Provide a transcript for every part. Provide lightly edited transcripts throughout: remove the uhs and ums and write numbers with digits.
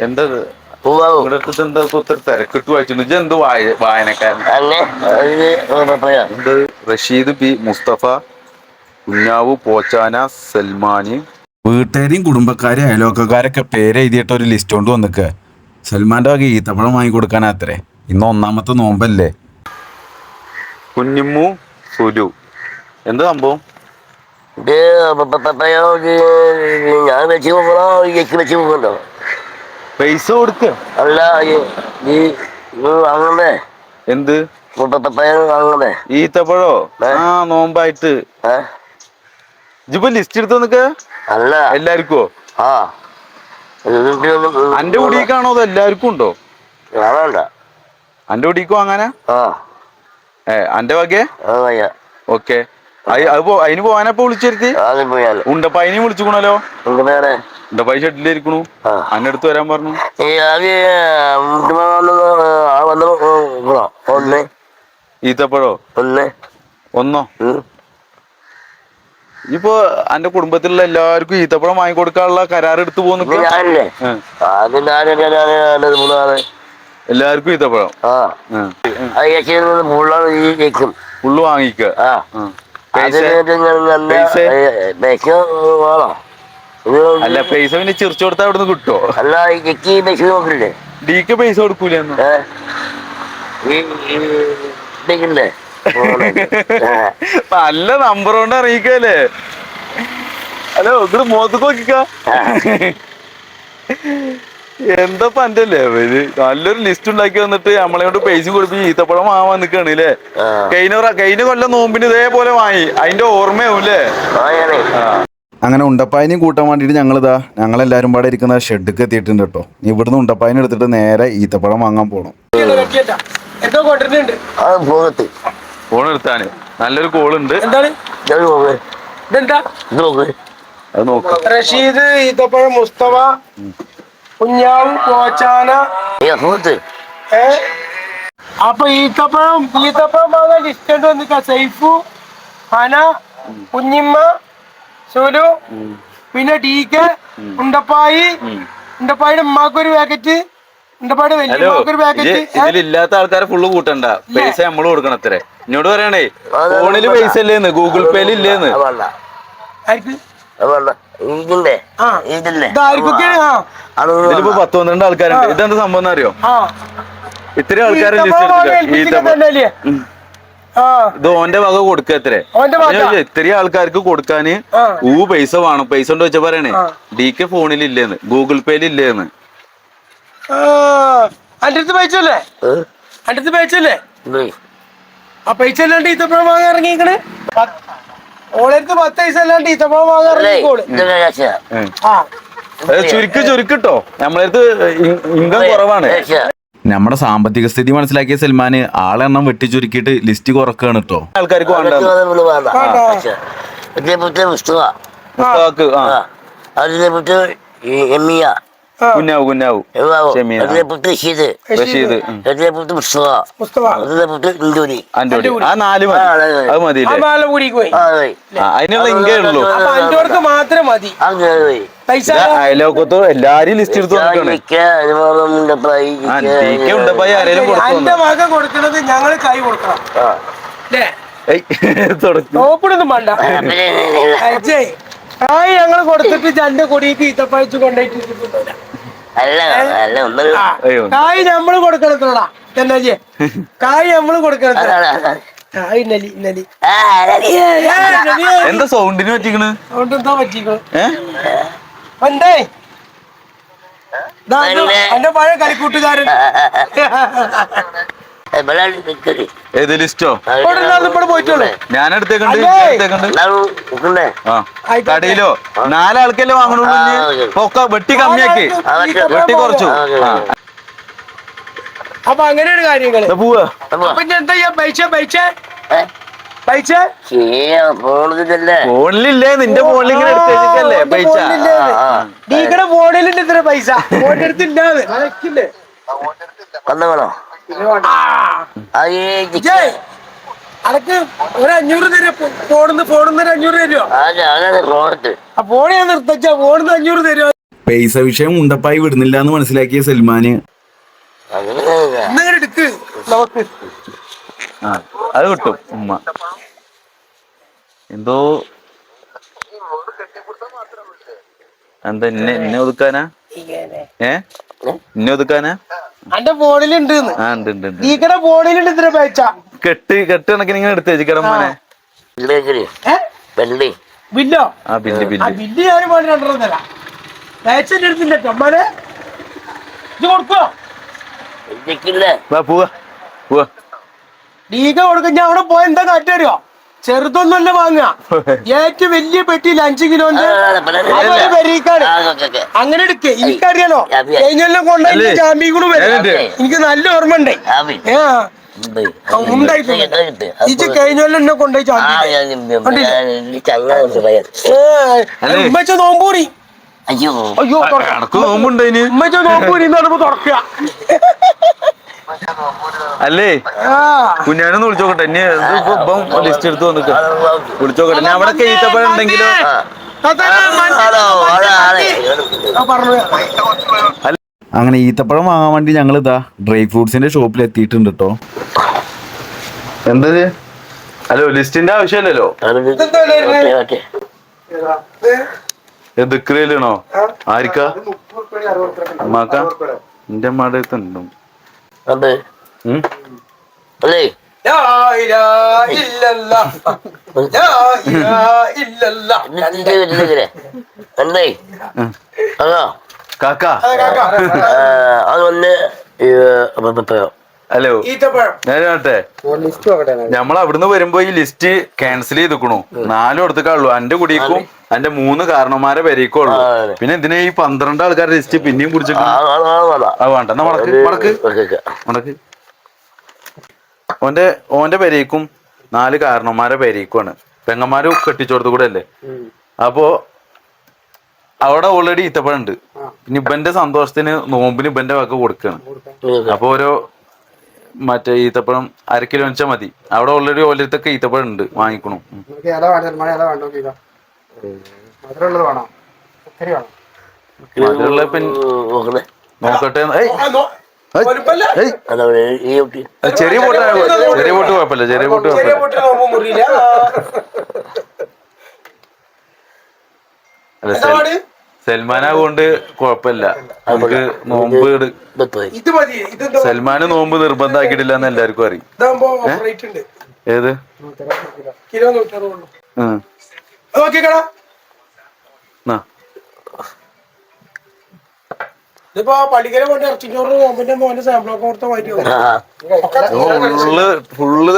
എന്തത് എന്താ ഒത്തിരി തിരക്കിട്ട് വായിച്ചു എന്ത് വായനക്കാരൻ എന്ത് റഷീദ് ബി മുസ്തഫ കുഞ്ഞാവു പോച്ചാന സൽമാന് വീട്ടുകാരെയും കുടുംബക്കാരെയും അയലോക്കക്കാരൊക്കെ പേര് എഴുതിയിട്ട് ഒരു ലിസ്റ്റ് കൊണ്ട് വന്നിക്കുക. സൽമാന്റെ വക ഈത്തപ്പഴം വാങ്ങിക്കൊടുക്കാനാത്രേ. ഇന്ന് ഒന്നാമത്തെ നോമ്പല്ലേ. കുഞ്ഞിമ്മു സുലു എന്ത് സംഭവം? ഞാൻ വെച്ച് വെക്കുന്നുണ്ടോ? പൈസ കൊടുക്ക അല്ല വാങ്ങണ്ടേ? എന്ത് വാങ്ങണ്ടേ? ഈത്തപ്പഴോ? ആ നോമ്പായിട്ട് ഇജിപ്പോ ലിസ്റ്റ് എടുത്ത് നിക്ക. അല്ല എല്ലാവർക്കോ? ആ അന്റെ കുടിക്കാണോ അതോ എല്ലാവർക്കും ഉണ്ടോ? വേണ്ട അന്റെ കുടിക്ക് വാങ്ങാനാ? അന്റെ വകേ? ഓക്കെ. അതിന് പോവാനപ്പോ വിളിച്ചിരുത്തി ഉണ്ടപ്പായിനെ വിളിച്ചുക്കണല്ലോ. ഉണ്ടപ്പായി ഷെഡിലിരിക്കണു. അന്റെ അടുത്ത് വരാൻ പറഞ്ഞു. ഈത്തപ്പഴോ? ഒന്നോ? ഇപ്പൊ അന്റെ കുടുംബത്തിലുള്ള എല്ലാവർക്കും ഈത്തപ്പഴം വാങ്ങിക്കൊടുക്കാനുള്ള കരാർ എടുത്തു പോകുന്നു. എല്ലാവർക്കും ഈത്തപ്പഴം ഫുള്ള് വാങ്ങിക്ക. അല്ല പൈസ പിന്നെ ചിരിച്ചു കൊടുത്താ അവിടുന്ന് കിട്ടോ? അല്ല ഡിക്ക് പൈസ കൊടുക്കൂലെന്ന് നല്ല നമ്പർ കൊണ്ട് അറിയിക്കല്ലേ. ഹലോ ഇങ്ങോട്ട് മുഖത്തേക്ക് നോക്കിക്ക. എന്താ പറ്റല്ലേ നല്ലൊരു ലിസ്റ്റ് ഉണ്ടാക്കി വന്നിട്ട് നമ്മളെ കൊണ്ട് പൈസ കൊടുപ്പിച്ച് ഈത്തപ്പഴം വാങ്ങാൻ നിക്കാണ് അല്ലേ. കഴിഞ്ഞ കൊല്ലം നോമ്പിന് ഇതേപോലെ വാങ്ങി. അതിന്റെ ഓർമ്മയാവൂല്ലേ? അങ്ങനെ ഉണ്ടപ്പായനെയും കൂട്ടാൻ വേണ്ടിയിട്ട് ഞങ്ങളെല്ലാരും പാടെ ഇരിക്കുന്ന ഷെഡ്ക്ക് എത്തിയിട്ടുണ്ട് കേട്ടോ. ഇവിടുന്ന് ഉണ്ടപ്പായനെ എടുത്തിട്ട് നേരെ ഈത്തപ്പഴം വാങ്ങാൻ പോണം. ഫോൺ എടുത്താന് നല്ലൊരു കോളുണ്ട്. അത് നോക്കാം. റഷീദ്, ഈത്തപ്പഴം, മുസ്തഫ, കുഞ്ഞാവ്, കോച്ചാന. അപ്പൊ ഈത്തപ്പഴം വാങ്ങാൻ ലിസ്റ്റ് വന്നിക്ക. സൈഫു, ഹന, കുഞ്ഞിമ്മ, സുലു, പിന്നെ ഡിക്ക്, ഉണ്ടപ്പായുടെ ഉമ്മാക്കൊരു പാക്കറ്റ്, ഉണ്ടപ്പായുടെ വലിയൊരു പാക്കറ്റ്. ഇതിലില്ലാത്ത ആൾക്കാരെ ഫുള്ള് കൂട്ടണ്ട. പൈസ നമ്മള് കൊടുക്കണം. അത്രേ ഇങ്ങോട്ട് പറയണേ. ഫോണില് പൈസ ഇല്ലേന്ന്, ഗൂഗിൾ പേയിൽ ഇല്ലേന്ന്. ഇതിലിപ്പോ 10-12 ആൾക്കാരുണ്ട്. ഇതെന്താ സംഭവം അറിയോ? ഇത്രയും ആൾക്കാരെ ഇത് ഓന്റെ വക കൊടുക്കത്രേ. ഇത്രയും ആൾക്കാർക്ക് കൊടുക്കാന് പൈസ വേണം. പൈസ ഉണ്ടോ വെച്ചാ പറയണേ. ഡിക്ക് ഫോണിൽ ഇല്ലേന്ന്, ഗൂഗിൾ പേയിൽ ഇല്ലേന്ന്. അന്റെ അടുത്ത് പൈസല്ലേ? ആ പൈസ അല്ലാണ്ട് ഈത്തപ്പഴം വാങ്ങാൻ ഇറങ്ങിക്കണേ. ഓളടുത്ത് 10 പൈസ അല്ലാണ്ട് ഈത്തപ്പഴം വാങ്ങാൻ ഇറങ്ങിക്കോള്. ചുരുക്കിട്ടോ. നമ്മളടുത്ത് ഇൻകം കുറവാണ്. നമ്മുടെ സാമ്പത്തിക സ്ഥിതി മനസ്സിലാക്കിയ സൽമാന് ആളെണ്ണം വെട്ടി ചുരുക്കിയിട്ട് ലിസ്റ്റ് കുറക്കാണ് കേട്ടോ. ആൾക്കാർക്ക് കുഞ്ഞാവു റഷീദ് ആ 4 മതി. അത് മതിയില്ലേ? അതിനുള്ള ഇൻകേ ഉള്ളൂ. മാത്രം മതി. അയലോക്കത്തോ എല്ലാരും ലിസ്റ്റ് എടുത്ത് കൊടുക്കുന്നത് ഞങ്ങള് കൈ കൊടുക്കണം. കായ് ഞങ്ങള് കൊടുത്തിട്ട് 2 കൊടിക്ക് ഈത്തപ്പഴിച്ച് കൊണ്ടുപോയിട്ട് കായ് നമ്മള് കൊടുക്കണത്തോടാ. കായ് നമ്മള് കൊടുക്കണ. എന്താ സൗണ്ടിന് പറ്റിക്കണ്? എന്താ പറ്റിക്കണു? എന്തേ എന്റെ പഴയ കളിക്കൂട്ടുകാരൻ. ഏത് ലിസ്റ്റോ? പോയിട്ടുള്ളൂ. ഞാൻ എടുത്തേക്കണ്ട്. കടയിലോ 4 ആൾക്കല്ലേ വാങ്ങണുള്ളൂ. ഒക്കെ വെട്ടി കമ്മിയാക്കി, വെട്ടി കുറച്ചു. അപ്പൊ അങ്ങനെയാണ് കാര്യങ്ങള്. പോവാ. അപ്പൊ എന്താ ഫോണിലില്ലേ? നിന്റെ ഫോണിൽ ഇങ്ങനെ എടുത്തേക്കല്ലേ പൈസ? ഡീക്കടെ ഫോണിലുണ്ട് ഇത്ര പൈസ. ഫോണിന്റെ അടുത്തില്ലാതെ അനക്ക് ഒരു 500 തരും. ഫോണിന്ന് 500 തരുമോ? ആ ഫോണ് ഞാൻ നിർത്തച്ചാ ഫോണിന്ന് 500 തരുമോ? പൈസ വിഷയം ഉണ്ടപ്പായി വിടുന്നില്ല എന്ന് മനസ്സിലാക്കിയ സൽമാന് ഇന്നങ്ങനെ എടുക്ക് നമുക്ക്. ആ അത് കിട്ടും ഉമ്മ എന്തോ എന്താ എന്നെ ഒതുക്കാനാ എന്നെ ഒതുക്കാനാ അന്റെ ഫോണിലുണ്ട് ആ ഉണ്ട് ഉണ്ട് ഉണ്ട് നീക്കടെ ഫോണിലുണ്ട് ഇത്ര പേച്ച കെട്ട് കണക്കിന് ഇങ്ങനെ എടുത്ത് വെച്ചിക്കടമ്മാനെ വെള്ളി ബില്ലോ ആ ബില്ല് ആ ബില്ല് ബില്ല് ഞാൻ വേണ്ടി രണ്ടെണ്ണ പേച്ചന്റെ അടുത്തില്ല അമ്മനെ ഇത് കൊടുക്കോ വാ പോവാ പോവാ ഡീക കൊടുക്ക ഞാൻ അവിടെ പോയ എന്താ കാറ്റ് തരുമോ ചെറുതൊന്നുമല്ല വാങ്ങുക ഏറ്റവും വലിയ പെട്ടിയിൽ 5 കിലോന്റെ പെരീക്കാണ് അങ്ങനെ എടുക്കേ എനിക്കറിയാലോ കഴിഞ്ഞെല്ലാം കൊണ്ടുപോയി ചാമ്പി കൂടെ വരും എനിക്ക് നല്ല ഓർമ്മ ഉണ്ട് ഇത് കഴിഞ്ഞെല്ലാം എന്നെ കൊണ്ടുപോയി ഉമ്മച്ച നോമ്പൂറി അയ്യോ അയ്യോ എനക്ക് നോമ്പുണ്ട് അതിന് ഉമ്മച്ച നോമ്പൂരി എന്ന് പറയുമ്പോ തുറക്കുക അല്ലേ കുഞ്ഞാനൊന്ന് വിളിച്ചോക്കട്ടെ ഇനി ഇപ്പം ലിസ്റ്റ് എടുത്ത് വന്നിട്ട് വിളിച്ചോക്കട്ടെ ഞാൻ അവിടെ ഈത്തപ്പഴം ഉണ്ടെങ്കിലോ അങ്ങനെ ഈത്തപ്പഴം വാങ്ങാൻ വേണ്ടി ഞങ്ങൾ ഇതാ ഡ്രൈ ഫ്രൂട്ട്സിന്റെ ഷോപ്പിൽ എത്തിയിട്ടുണ്ട് കേട്ടോ. എന്തത്? ഹലോ ലിസ്റ്റിന്റെ ആവശ്യമില്ലല്ലോ. ദിക്രയിലാണോ? ആരിക്കാ? അമ്മാക്ക എന്റെ അമ്മയുടെ അടുത്തുണ്ടോ? കാക്ക അതൊന്ന് ഹലോ ഞാനട്ടെ ഞമ്മൾ അവിടുന്ന് വരുമ്പോ ഈ ലിസ്റ്റ് ക്യാൻസൽ ചെയ്തിക്കണു. 4 കൊടുത്തേക്കാളൂ. എന്റെ കുടിക്കും എന്റെ 3 കാരണന്മാരെ വരേക്കും ഉള്ളു. പിന്നെ എന്തിനാ ഈ 12 ആൾക്കാരുടെ ലിസ്റ്റ് പിന്നെയും കുടിച്ചിട്ട് വേണ്ട എന്നാ മടക്ക് ഓന്റെ പെരേക്കും 4 കാരണന്മാരെ പെരേക്കുമാണ്. പെങ്ങന്മാര് കെട്ടിച്ചോടത്ത് കൂടെ അല്ലേ. അപ്പോ അവിടെ ഓൾറെഡി ഈത്തപ്പഴം ഉണ്ട്. പിന്നെ ഇബന്റെ സന്തോഷത്തിന് നോമ്പിന് ഇബന്റെ വക കൊടുക്കാണ്. അപ്പൊ ഓരോ മറ്റേ ഈത്തപ്പഴം 1/2 കിലോ വെച്ചാൽ മതി. അവിടെ ഓൾറെഡി ഓരോരുത്തൊക്കെ ഈത്തപ്പഴം ഉണ്ട്, വാങ്ങിക്കണു. മധുരമുള്ള പിന്നെ നോക്കട്ടെ. ചെറിയ ബോട്ട് കുഴപ്പമില്ല. ചെറിയ ബോട്ട് കുഴപ്പമില്ല. സൽമാനാകൊണ്ട് കുഴപ്പമില്ല. നമുക്ക് നോമ്പ് സൽമാന് നോമ്പ് നിർബന്ധമാക്കിയിട്ടില്ല എന്ന് എല്ലാവർക്കും അറിയും. ഏത് ഫുള്ള്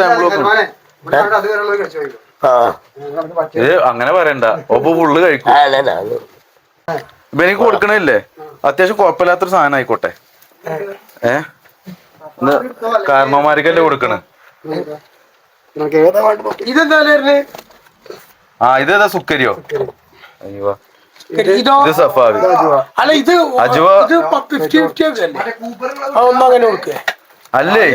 അങ്ങനെ പറയണ്ട. ഒപ്പം ഫുള്ള് കഴിക്കും. എനിക്ക് കൊടുക്കണില്ലേ? അത്യാവശ്യം കുഴപ്പമില്ലാത്തൊരു സാധനം ആയിക്കോട്ടെ. കാരണവന്മാർക്കല്ലേ കൊടുക്കണേ. ഇതേതാ സുക്കരിയോ? അയ്യോ ഇത് സഫാവി. അജുവ അല്ലേ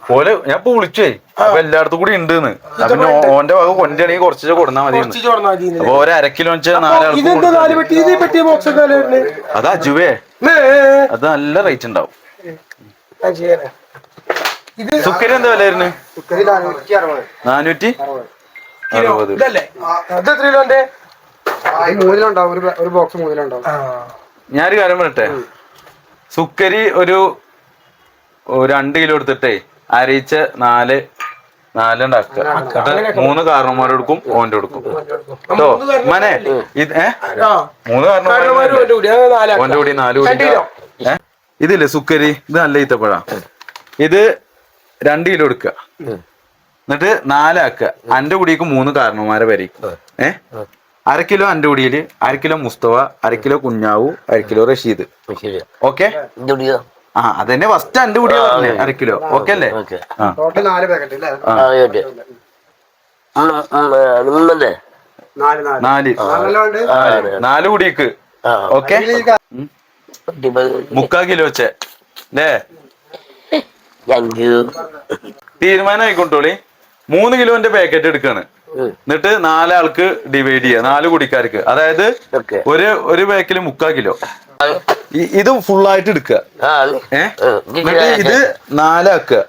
പോലെ ഞാൻ ഇപ്പൊ വിളിച്ചേ. അപ്പൊ എല്ലായിടത്തും കൂടി ഉണ്ടെന്ന്. പിന്നെ ഓന്റെ വക കൊണ്ടാണെങ്കിൽ കുറച്ച് കൊടുന്നാ മതി. അപ്പൊ 1/2 കിലോ വെച്ചാൽ 4 അത് അജുവേ. അത് നല്ല റേറ്റ് ഉണ്ടാവും. സുക്കരി എന്താ വില വരുന്നത്? 460. ഞാനൊരു കാര്യം പറയട്ടെ. സുക്കരി ഒരു 2 കിലോ എടുത്തിട്ടേ അരയിച്ച 4 ഉണ്ടാക്കുക. 3 കാരണന്മാരെ കൊടുക്കും, ഓന്റെ കൊടുക്കും കേട്ടോ. മനെ ഇത് 3 കാരണന്മാര് ഓന്റെ കൂടി 4 കൂടി. ഇതില്ലേ സുക്കരി, ഇത് നല്ല ഈത്തപ്പഴ. ഇത് 2 കിലോ എടുക്കുക. എന്നിട്ട് 4 ആക്കുക. അന്റെ കുടിക്ക് 3 കാരണന്മാരെ വരയ്ക്കും. 1/2 കിലോ അന്റെ കുടിയില്, 1/2 kilo Mustafa, 1/2 kilo Kunjavu, 1/2 kilo Rasheed. Okay അതന്നെ ഫസ്റ്റ് അന്റെ കുടിയാ പറഞ്ഞേ. 1/2 കിലോ ഓക്കെ അല്ലേ? 4 കുടിക്ക് ഓക്കെ. 3/4 കിലോ വെച്ചേ അല്ലേ? തീരുമാനം ആയിക്കോട്ടോളി. 3 കിലോന്റെ പാക്കറ്റ് എടുക്കാണ്. എന്നിട്ട് 4 ആൾക്ക് ഡിവൈഡ് ചെയ്യുക, 4 കുടിക്കാർക്ക്. അതായത് ഒരു പാക്കിൽ 3/4 കിലോ. ഇത് ഫുള്ളായിട്ട് എടുക്കുക. എന്നിട്ട് ഇത് 4 ആക്കുക.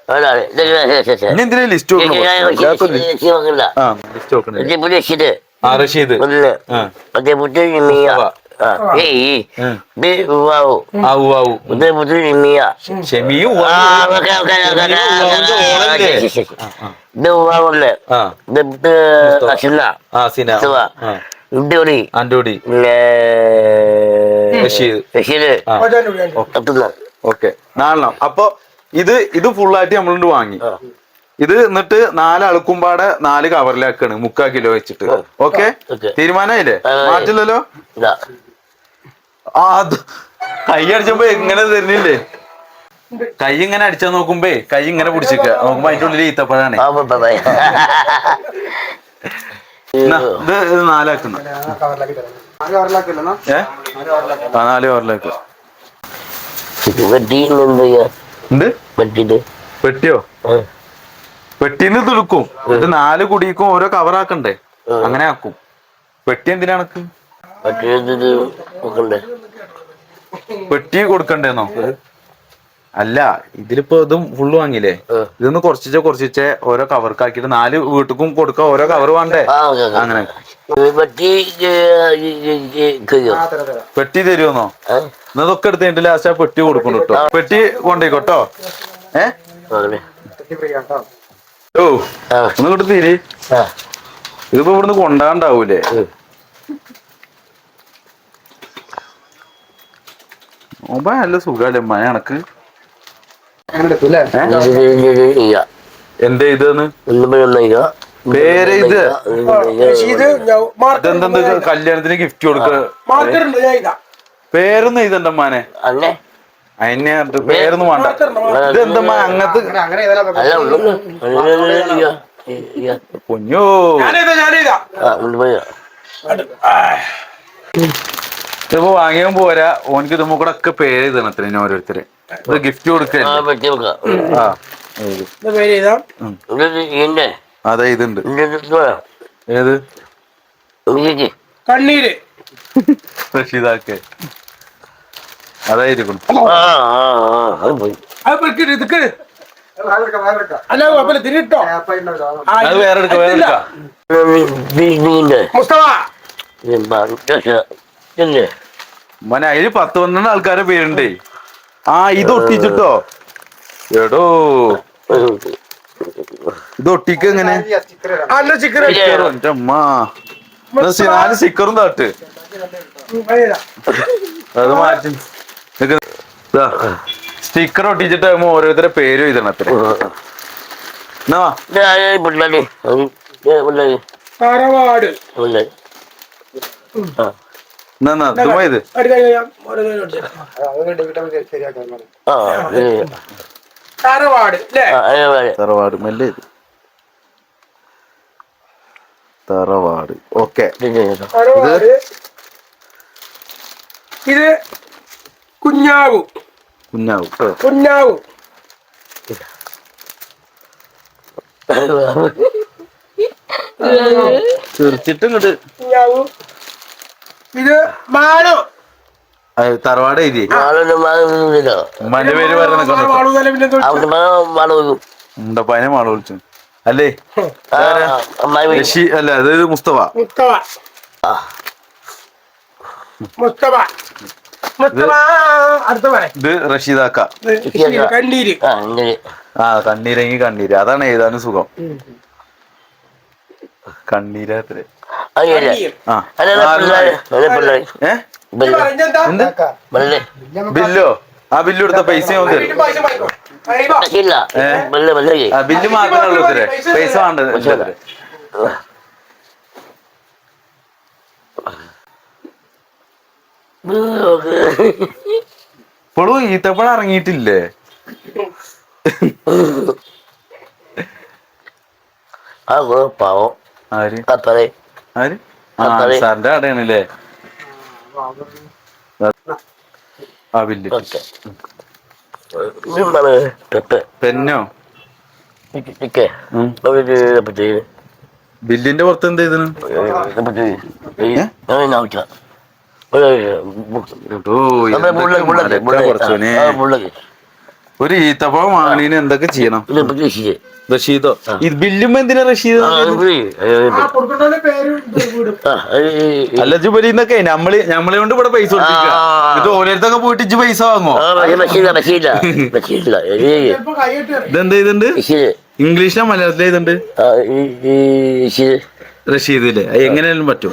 ഇനി എന്തിനാ ലിസ്റ്റ് റഷീദ് റഷീദ് ഓക്കെ 4 അപ്പൊ ഇത് ഫുള്ളായിട്ട് നമ്മളുണ്ട് വാങ്ങി. ഇത് എന്നിട്ട് 4 ആൾക്കുമ്പാടെ 4 കവറിലാക്കാണ് 3/4 കിലോ വെച്ചിട്ട്. ഓക്കെ തീരുമാനമായില്ലേ? മാറ്റില്ലല്ലോ. അത് കൈ അടിച്ചപ്പോ എങ്ങനെ തരുന്നില്ലേ? കൈ ഇങ്ങനെ അടിച്ചാ നോക്കുമ്പേ കൈ ഇങ്ങനെ പിടിച്ചിക്ക നോക്കുമ്പോ അതിന്റെ ഉള്ളിൽ ഈത്തപ്പഴാണ്. ഇത് 4 ആക്കുന്നു. 4 കവറിലാക്ക്. പെട്ടിയോ? പെട്ടിന്ന് തുടുക്കും. ഇത് 4 കുടിക്കും ഓരോ കവറാക്കണ്ടേ? അങ്ങനെ ആക്കും. പെട്ടി എന്തിനാണ്? പെട്ടി കൊടുക്കണ്ടേന്നോ? അല്ല, ഇതിലിപ്പോ ഇതും ഫുള്ള് വാങ്ങിയില്ലേ? ഇതൊന്ന് കുറച്ചിച്ചേ ഓരോ കവർക്കാക്കിട്ട് 4 വീട്ടിലും കൊടുക്ക. ഓരോ കവർ വേണ്ടേ? അങ്ങനെ പെട്ടി തരുമെന്നോ? എന്നതൊക്കെ എടുത്ത് കഴിഞ്ഞിട്ട് ലാസ്റ്റ് ആ പെട്ടി കൊടുക്കണം കേട്ടോ. പെട്ടി കൊണ്ടേക്കോട്ടോ. ഓ ഒന്ന് കൊണ്ട് തീരെ. ഇതിപ്പോ ഇവിടുന്ന് കൊണ്ടാണ്ടാവൂലേ? നല്ല സുഖല്ലേ മഴ കണക്ക്. എന്താ ഇതെന്ന് പേര്? ഇതെന്തെന്ത് കല്യാണത്തിന് ഗിഫ്റ്റ് കൊടുക്കുക? പേരൊന്നും എഴുതണ്ടമ്മാനെ. അതിനെ പേരൊന്നും വേണ്ട. ഇതെന്തമ്മാ അങ്ങനത്തെ കുഞ്ഞോ? ഇതിപ്പോ വാങ്ങിയാൻ പോരാ. ഓനക്ക് ഇതുമ്പോ കൂടെ ഒക്കെ പേര് എഴുതണം. അത്രയും ഓരോരുത്തര് ഇത് ഗിഫ്റ്റ് കൊടുക്കുക. അതെ ഇതുണ്ട്. ഏത് കണ്ണീര് റഷീദാക്ക് അതായിരിക്കും. അത് വേറെ എടുക്കാം. മോനെ അതില് 10-12 ആൾക്കാരെ പേരുണ്ടേ. ഇത് ഒട്ടിച്ചിട്ടോ എടോ? ഇത് ഒട്ടിക്ക് എങ്ങനെ? 4 സ്റ്റിക്കറും താട്ട്. അത് മാറ്റി സ്റ്റിക്കർ ഒട്ടിച്ചിട്ട് ഓരോരുത്തരെ പേരും എഴുതണം. അത്ര ഇത് തറവാട് മെല്ലെ തറവാട്. ഓക്കെ ഇത് കുഞ്ഞാവു. തീർച്ചിട്ടും ഇങ്ങോട്ട് ഇത് മാനോ. തറവാട് എഴുതി ഉമ്മാന്റെ പേര് പറഞ്ഞപ്പനെ മാള വിളിച്ചു അല്ലേ? അല്ല അത് മുസ്തഫ. ഇത് റഷീദാക്ക. കണ്ണീരെങ്കി കണ്ണീര്. അതാണ് എഴുതാനും സുഖം. കണ്ണീരത്ര. ബില്ലോ? ആ ബില്ല് എടുത്ത പൈസ തരും. ബില്ല് മാത്രമേ ഉള്ളൂ. പൈസ വേണ്ടത്. ഇപ്പോഴും ഈത്തപ്പഴം ഇറങ്ങിയിട്ടില്ലേ? പാവം ആര്? സാറിന്റെ കടയാണല്ലേ? ആ ബില്ല്. പെന്നോ? ബില്ലിന്റെ പുറത്ത് എന്ത് ചെയ്തിന് ഒരു ഈത്തപ്പഴം വാങ്ങണീന് എന്തൊക്കെ ചെയ്യണം? റഷീദോ? ഇത് ബില്ലുമ്പോ എന്തിനാ റഷീദ്? അല്ല ഇജ്ജുബലിന്നൊക്കെ നമ്മളെ കൊണ്ട് ഇവിടെ പൈസ കൊടുത്തിരിക്കുക. ഇത് ഓരോരുത്തൊക്കെ പോയിട്ട് ഇജ്ജ് പൈസ വാങ്ങോ? ഇതെന്ത് ചെയ്തിട്ടുണ്ട്? ഇംഗ്ലീഷിലാ മലയാളത്തിലെ ഇതുണ്ട് റഷീദ് അല്ലേ? എങ്ങനെയാലും പറ്റും.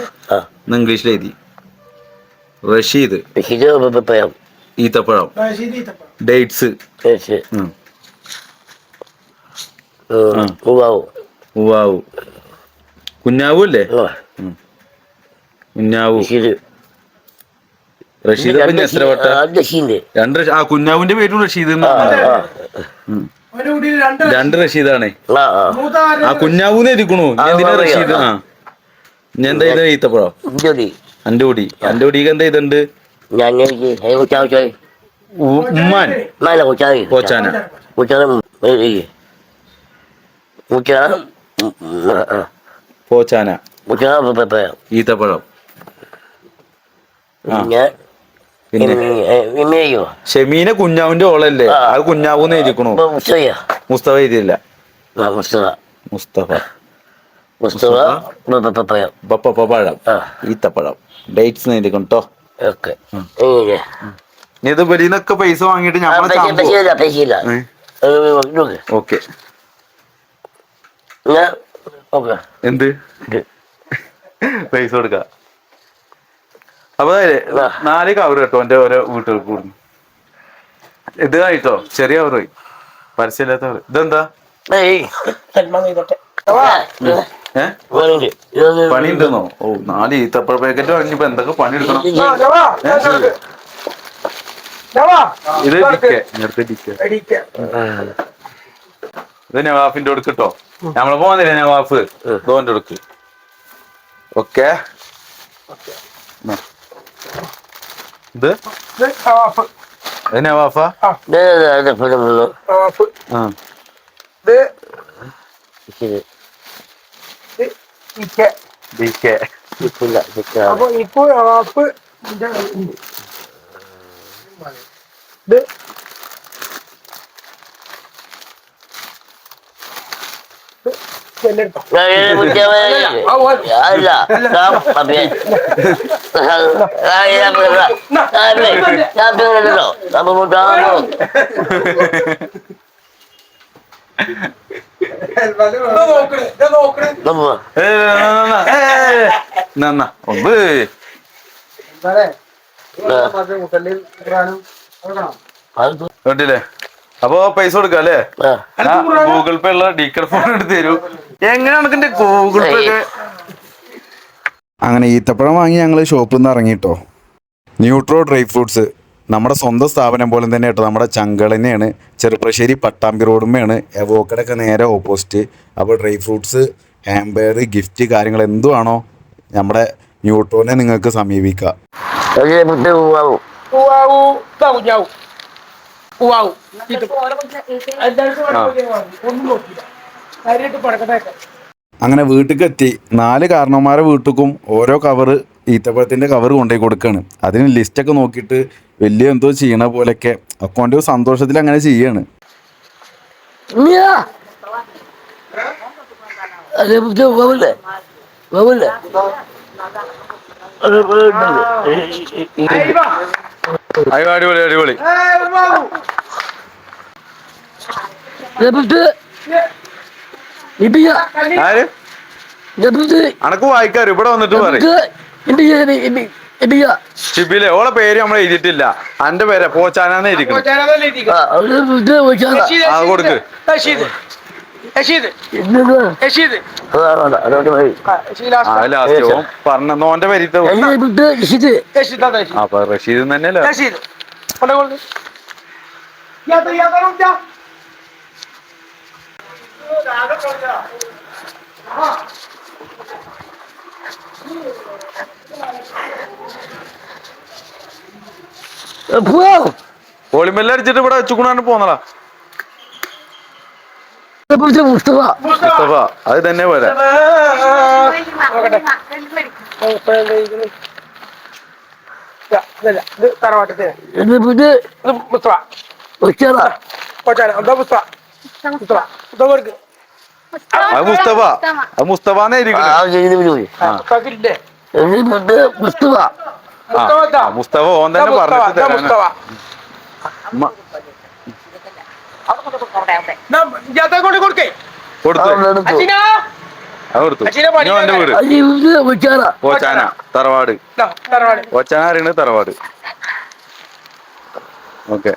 ഇംഗ്ലീഷിൽ എഴുതി റഷീദ് ഈത്തപ്പഴം ഡേറ്റ്സ് ഉവാവു കുഞ്ഞാവു അല്ലേ? കുഞ്ഞാവു റഷീദ് എത്ര വട്ട? രണ്ട് ആ കുഞ്ഞാവിന്റെ പേരും റഷീദ്. രണ്ട് റഷീദാണേ. ആ കുഞ്ഞാവൂന്ന് എഴുതിക്കണു. എന്തിനാ റഷീദ്? ആ ഞാൻ എന്താ ചെയ്ത? ഈത്തപ്പഴം അന്റെ കൂടി. അന്റെ കൂടിക്ക് എന്താ ചെയ്തിട്ടുണ്ട്? ഉമ്മാൻ പോച്ചാന പോച്ചാന ഈത്തപ്പഴം. പിന്നെ ഷെമീന കുഞ്ഞാവിന്റെ ഓളല്ലേ? അത് കുഞ്ഞാവൂന്ന് എഴുതിക്കണു. മുസ്തഫ എഴുതിയില്ല. മുസ്തഫ പഴം ഈത്തപ്പഴം ഡേറ്റ്സ് എഴുതിക്കണം കേട്ടോ. ഇത് ബലിന്നൊക്കെ പൈസ വാങ്ങിട്ട് ഓക്കെ. എന്ത് പൈസ കൊടുക്ക? അപ്പൊ 4 കവർ കേട്ടോ എന്റെ ഓരോ വീട്ടുകൾക്ക് കൂടുന്നു. ഇത് ആയിട്ടോ ചെറിയ കവർ പോയി, പരസ്യമില്ലാത്ത കവർ. ഇതെന്താ പണി ഉണ്ടെന്നോ? ഓ 4 ഈത്തപ്പഴ പാക്കറ്റ് വാങ്ങിയപ്പോ എന്തൊക്കെ പണി എടുക്കണം. ഇത് ഇത് നവാഫിന്റെ കൊടുക്കട്ടോ. നമ്മള് പോകുന്നില്ലേ നവാഫ്? ദോന്റെ കൊടുക്ക്. ഓക്കെ. ഇത് നവാഫാ? കേട്ടില്ലേ? അപ്പൊ പൈസ കൊടുക്കാം അല്ലേ? ഗൂഗിൾ പേ ഉള്ള ഡീക്കർ ഫോൺ എടുത്ത് തരൂ. എങ്ങനെയാണ് ഗൂഗിൾ പേ ഒക്കെ? അങ്ങനെ ഈത്തപ്പഴം വാങ്ങി ഞങ്ങൾ ഷോപ്പിൽ നിന്ന് ഇറങ്ങിട്ടോ. ന്യൂട്രോ ഡ്രൈ ഫ്രൂട്ട്സ് നമ്മുടെ സ്വന്തം സ്ഥാപനം പോലെ തന്നെ കേട്ടോ. നമ്മുടെ ചങ്കൾ തന്നെയാണ്. ചെറുപ്പശ്ശേരി പട്ടാമ്പി റോഡുമ്മയാണ്. എവോക്കടൊക്കെ നേരെ ഓപ്പോസിറ്റ്. അപ്പോൾ ഡ്രൈ ഫ്രൂട്ട്സ്, ഹാംബർ, ഗിഫ്റ്റ് കാര്യങ്ങൾ എന്തുവാണോ നമ്മുടെ ന്യൂട്രോനെ നിങ്ങൾക്ക് സമീപിക്കാം. അങ്ങനെ വീട്ടിലേക്ക് എത്തി. 4 കാരണവന്മാരെ വീട്ടിലും ഓരോ കവറ് ഈത്തപ്പഴത്തിൻ്റെ കവർ കൊണ്ടുപോയി കൊടുക്കുകയാണ്. അതിന് ലിസ്റ്റൊക്കെ നോക്കിയിട്ട് വലിയ എന്തോ ചെയ്യണ പോലെയൊക്കെ അക്കൗണ്ട് സന്തോഷത്തിൽ അങ്ങനെ ചെയ്യാണ്. അടിപൊളി അടിപൊളി. ആര് അനക്ക് വായിക്കാറ് ഇവിടെ വന്നിട്ട് പറയും. ഷിബിലെ ഓളെ പേര് നമ്മൾ എഴുതിയിട്ടില്ല. അന്റെ പേരെ പോച്ചാനാന്ന് എഴുതിക്കണം. അത് കൊടുക്ക്. ലാസ്റ്റ് പറഞ്ഞ നോന്റെ പേര് റഷീദ് തന്നെയല്ലേ? പോളിമെല്ലാം അടിച്ചിട്ട് ഇവിടെ വെച്ചുകൊണ്ടാണ് പോന്നടാ. മുസ്തഫ അത് തന്നെ പോലെ ഇത് തറവാട്ടത്തെ അത് മുസ്തഫ അത് മുസ്തഫാന്നെ മുസ്തഫ ഓൻ തന്നെ പറഞ്ഞിട്ട് തരാനാ. കൊടുക്കേ കൊടുത്തു അച്ഛനാ അത് കൊടുത്തു അച്ഛനെ പണി എന്റെ വീട് ഓച്ചാന തറവാട് തറവാട് ഓച്ചാന അറിയണത് തറവാട്. ഓക്കെ,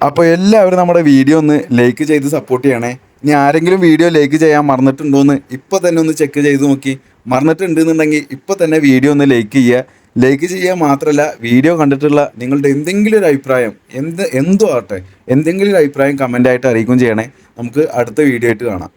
അപ്പൊ എല്ലാവരും നമ്മുടെ വീഡിയോ ഒന്ന് ലൈക്ക് ചെയ്ത് സപ്പോർട്ട് ചെയ്യണേ. ഇനി ആരെങ്കിലും വീഡിയോ ലൈക്ക് ചെയ്യാൻ മറന്നിട്ടുണ്ടോന്ന് ഇപ്പൊ തന്നെ ഒന്ന് ചെക്ക് ചെയ്ത് നോക്കി. മറന്നിട്ടുണ്ടെന്നുണ്ടെങ്കിൽ ഇപ്പൊ തന്നെ വീഡിയോ ഒന്ന് ലൈക്ക് ചെയ്യുക. ലൈക്ക് ചെയ്യുക മാത്രമല്ല, വീഡിയോ കണ്ടിട്ടുള്ള നിങ്ങളുടെ എന്തെങ്കിലും ഒരു അഭിപ്രായം എന്തോ ആട്ടെ, എന്തെങ്കിലും ഒരു അഭിപ്രായം കമൻ്റ് ആയിട്ട് അറിയിക്കുകയും ചെയ്യണേ. നമുക്ക് അടുത്ത വീഡിയോ ആയിട്ട് കാണാം.